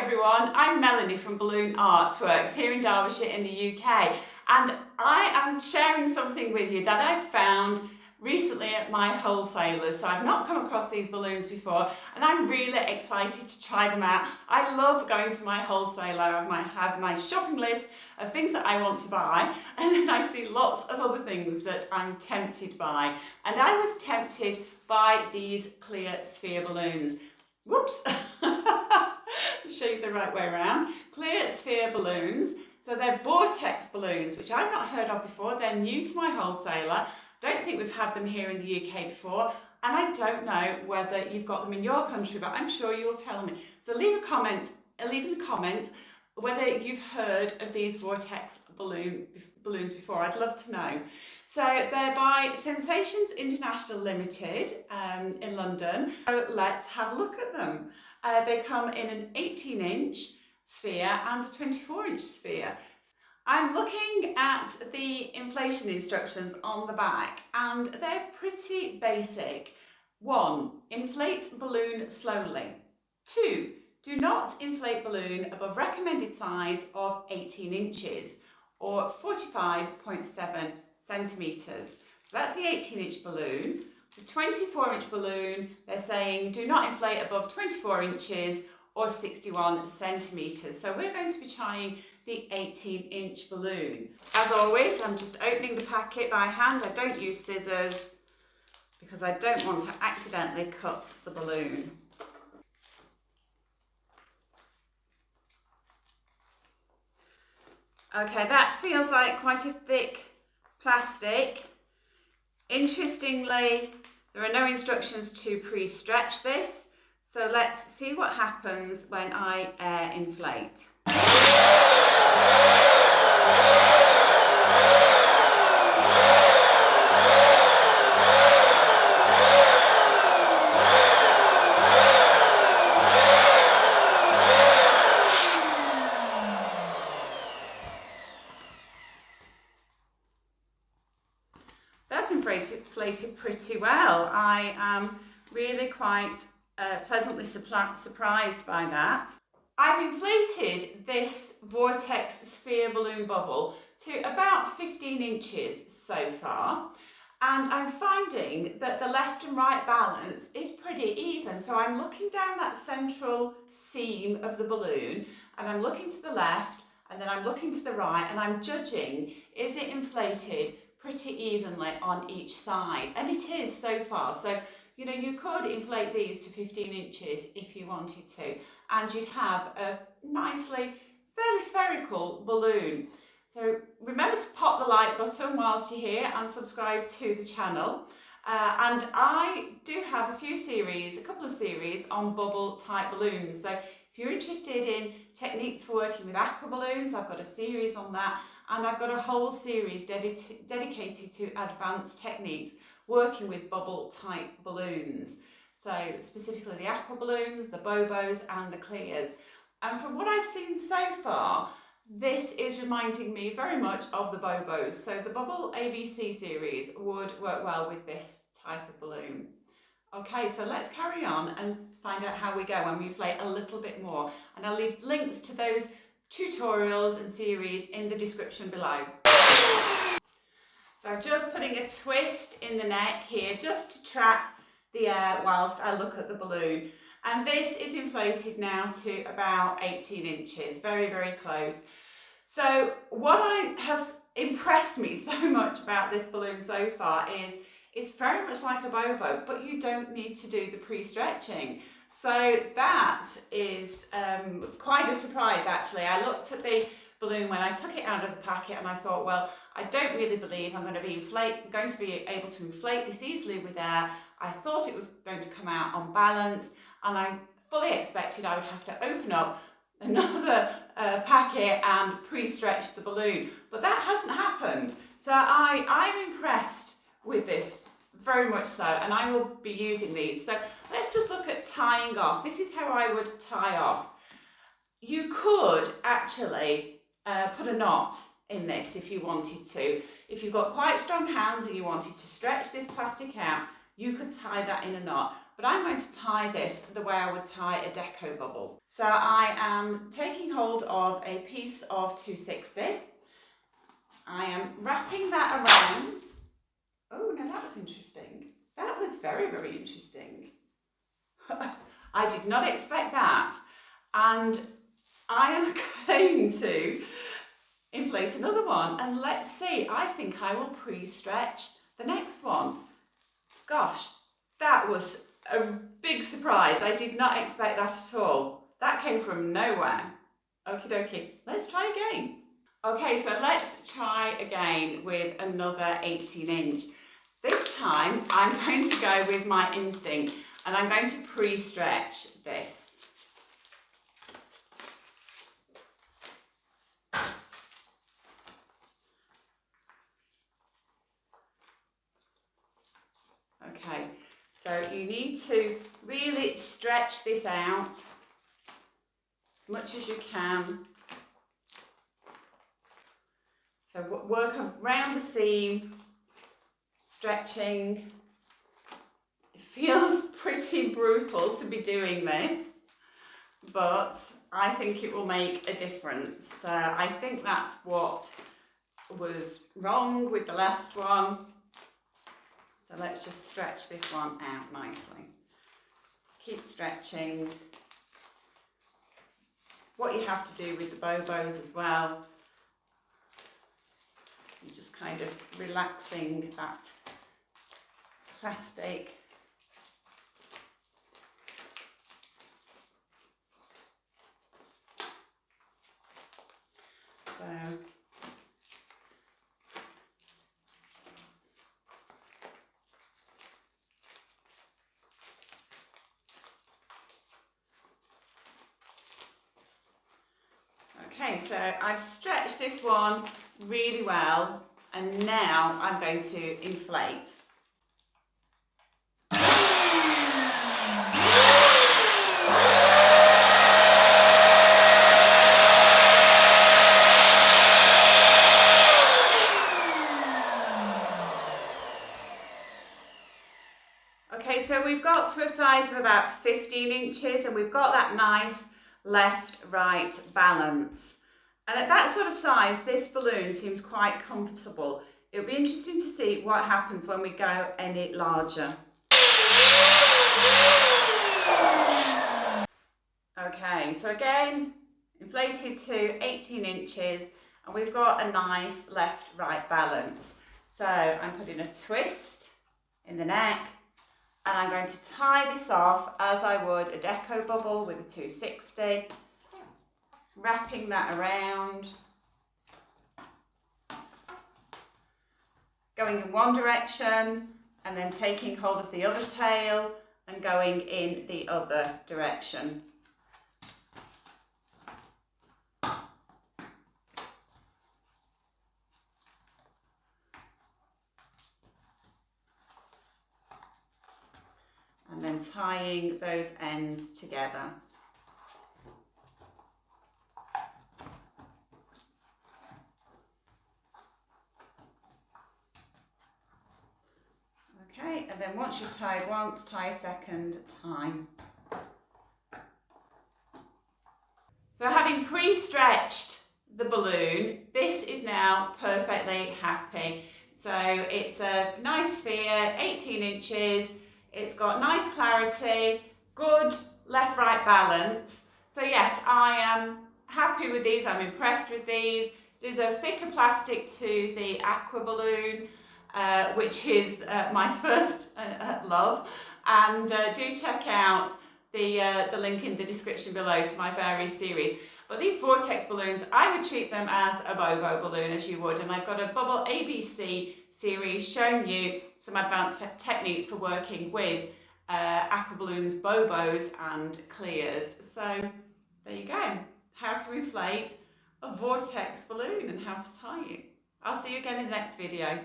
everyone, I'm Melanie from Balloon Artworks here in Derbyshire in the UK, and I am sharing something with you that I found recently at my wholesaler. So I've not come across these balloons before and I'm really excited to try them out. I love going to my wholesaler. I might have my shopping list of things that I want to buy, and then I see lots of other things that I'm tempted by, and I was tempted by these clear sphere balloons. Whoops! Show you the right way around. Clear sphere balloons. So they're Vortex balloons, which I've not heard of before. They're new to my wholesaler. Don't think we've had them here in the UK before, and I don't know whether you've got them in your country, but I'm sure you'll tell me. So leave in the comment whether you've heard of these Vortex balloons before. I'd love to know. So they're by Sensations International Limited in London. So let's have a look at them. They come in an 18-inch sphere and a 24-inch sphere. I'm looking at the inflation instructions on the back and they're pretty basic. 1. Inflate balloon slowly. 2. Do not inflate balloon above recommended size of 18 inches or 45.7 centimetres. So that's the 18-inch balloon. The 24-inch balloon, they're saying do not inflate above 24 inches or 61 centimetres. So we're going to be trying the 18-inch balloon. As always, I'm just opening the packet by hand. I don't use scissors because I don't want to accidentally cut the balloon. Okay, that feels like quite a thick plastic. Interestingly, there are no instructions to pre-stretch this, so let's see what happens when I air inflate. That's inflated pretty well. I am really quite pleasantly surprised by that. I've inflated this Vortex sphere balloon bubble to about 15 inches so far, and I'm finding that the left and right balance is pretty even. So I'm looking down that central seam of the balloon and I'm looking to the left and then I'm looking to the right and I'm judging, is it inflated pretty evenly on each side? And it is so far. So, you know, you could inflate these to 15 inches if you wanted to, and you'd have a nicely, fairly spherical balloon. So remember to pop the like button whilst you're here and subscribe to the channel. And I do have a couple of series on bubble type balloons. So if you're interested in techniques for working with aqua balloons, I've got a series on that, and I've got a whole series dedicated to advanced techniques working with bubble type balloons. So specifically the aqua balloons, the Bobos and the Clears. And from what I've seen so far, this is reminding me very much of the Bobos. So the Bubble ABC series would work well with this type of balloon. Okay, so let's carry on and find out how we go when we inflate a little bit more. And I'll leave links to those tutorials and series in the description below. So I'm just putting a twist in the neck here just to trap the air whilst I look at the balloon. And this is inflated now to about 18 inches, very, very close. So what has impressed me so much about this balloon so far is it's very much like a Bobo, but you don't need to do the pre-stretching. So that is quite a surprise actually. I looked at the balloon when I took it out of the packet and I thought, well, I don't really believe I'm going to be able to inflate this easily with air. I thought it was going to come out on balance, and I fully expected I would have to open up another packet and pre-stretch the balloon, but that hasn't happened. So I'm impressed with this, very much so, and I will be using these. So let's just look at tying off. This is how I would tie off. You could actually put a knot in this if you wanted to. If you've got quite strong hands and you wanted to stretch this plastic out, you could tie that in a knot. but I'm going to tie this the way I would tie a Deco Bubble. So I am taking hold of a piece of 260. I am wrapping that around. Oh no, that was interesting. That was very, very interesting. I did not expect that. And I am going to inflate another one, and let's see, I think I will pre-stretch the next one. Gosh, that was a big surprise. I did not expect that at all. That came from nowhere. Okie dokie, let's try again. Okay, so let's try again with another 18-inch. This time I'm going to go with my instinct and I'm going to pre-stretch this. Okay, so you need to really stretch this out as much as you can. So work around the seam, stretching. It feels pretty brutal to be doing this, but I think it will make a difference. I think that's what was wrong with the last one. So let's just stretch this one out nicely. Keep stretching. What you have to do with the Bobos as well, you're just kind of relaxing that plastic. So okay, so I've stretched this one really well, and now I'm going to inflate. Okay, so we've got to a size of about 15 inches and we've got that nice left-right balance. And at that sort of size, this balloon seems quite comfortable. It'll be interesting to see what happens when we go any larger. Okay, so again, inflated to 18 inches and we've got a nice left-right balance. So I'm putting a twist in the neck and I'm going to tie this off as I would a Deco Bubble with a 260. Wrapping that around, going in one direction and then taking hold of the other tail and going in the other direction. And then tying those ends together. Okay, and then once you've tied once, tie a second time. So having pre-stretched the balloon, this is now perfectly happy. So it's a nice sphere, 18 inches, it's got nice clarity, good left-right balance. So yes, I am happy with these, I'm impressed with these. There's a thicker plastic to the Aqua Balloon, which is my first love, and do check out the link in the description below to my various series. But these Vortex balloons, I would treat them as a Bobo balloon as you would, and I've got a Bubble ABC series showing you some advanced techniques for working with Aqua Balloons, Bobos and Clears. So there you go, how to inflate a Vortex balloon and how to tie it. I'll see you again in the next video.